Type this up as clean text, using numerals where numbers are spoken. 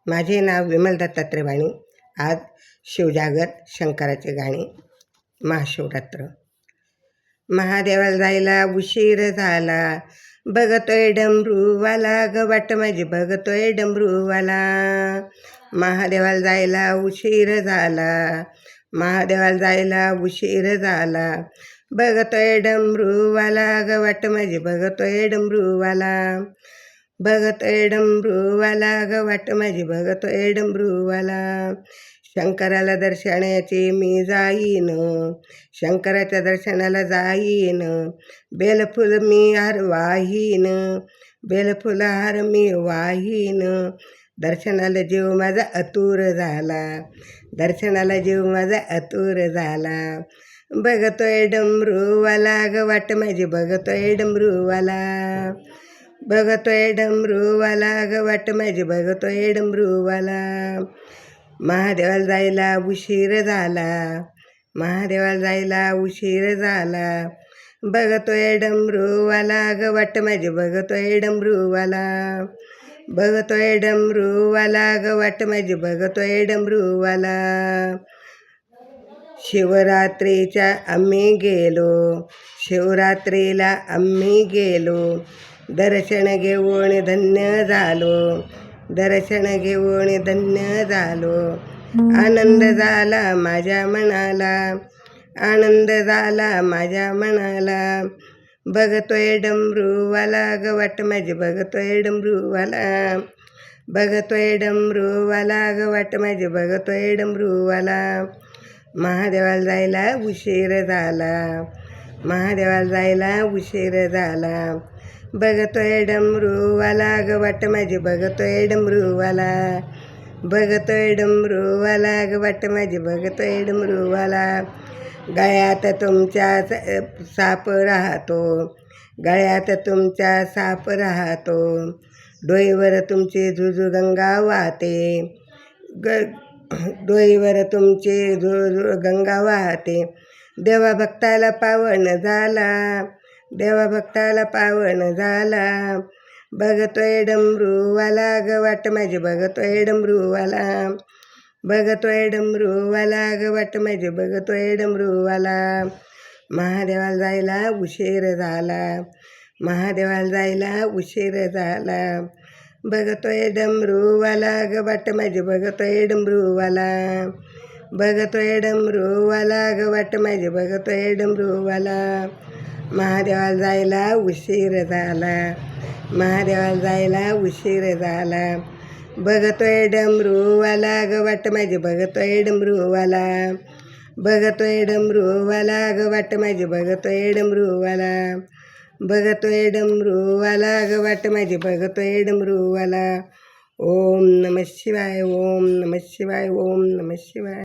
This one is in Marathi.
माझे नाव विमल दत्तात्रय वाणी. आज शिवजागर शंकराचे गाणे. महाशिवरात्र. महादेवाला जायला उशीर झाला, बघतोय डमरूवाला ग वाट माझी बघतोय डमरूवाला. महादेवाला जायला उशीर झाला, महादेवाला जायला उशीर झाला, बघतोय डमरूवाला ग वाट माझी बघतोय डमरूवाला. बघतोय डमरूवाला ग वाट माझी बघतोय डमरूवाला. शंकराला दर्शनाची मी जाईन, शंकराच्या दर्शनाला जाईन. बेलफुल मी हार वाहीन, बेलफुल हार मी वाहीन. दर्शनाला जीव माझा अतुर झाला, दर्शनाला जीव माझा अतुर झाला. बघतोय डमरूवाला ग वाट माझी बघतोय डमरूवाला. बघतोय डमरूवाला ग वाट माझी बघतोय डमरूवाला. महादेवाला जायला उशीर झाला, महादेवाला जायला उशीर झाला, बघतोय डमरूवाला ग वाट माझी बघतोय डमरूवाला. बघतोय डमरूवाला ग वाट माझी बघतोय डमरूवाला. शिवरात्रीच्या आम्ही गेलो, शिवरात्रीला आम्ही गेलो. दर्शन घेऊन धन्य झालो, दर्शन घेऊन धन्य झालो. आनंद झाला माझ्या मनाला, आनंद झाला माझ्या मनाला. बघतोय डमरूवाला ग वाट माझी बघतोय डमरूवाला. बघतोय डमरूवाला ग वाट माझी बघतोय डमरूवाला. महादेवाला जायला उशीर झाला, महादेवाला जायला उशीर झाला. बघतोय डमरूवाला ग वाट माझी बघतोय डमरूवाला. बघतोय डमरूवाला ग वाट माझी बघतोय डमरूवाला. गळ्यात तुमच्या साप राहतो, गळ्यात तुमच्या साप राहतो. डोईवर तुमची झुझू गंगा वाहते, डोईवर तुमची झुझू गंगा वाहते. देवा भक्ताला पावन झाला, देवा भक्ताला पावन झाला. बघतोय डमरूवाला ग वाट माझी बघतोय डमरूवाला. बघतोय डमरूवाला ग वाट माझी बघतोय डमरूवाला. महादेवाला जायला उशीर झाला, महादेवाला जायला उशीर झाला. बघतोय डमरूवाला ग वाट माझी बघतोय डमरूवाला. बघतोय डमरूवाला ग वाट माझी बघतोय डमरूवाला. महादेवाला जायला उशीर झाला, महादेवाला जायला उशीर झाला. बघतोय डमरूवाला ग वाट माझी बघतोय डमरूवाला. बघतोय डमरूवाला ग वाट माझी बघतोय डमरूवाला. बघतोय डमरूवाला ग वाट माझी बघतोय डमरूवाला. ओम नमः शिवाय, ओम नमः शिवाय, ओम नमः शिवाय.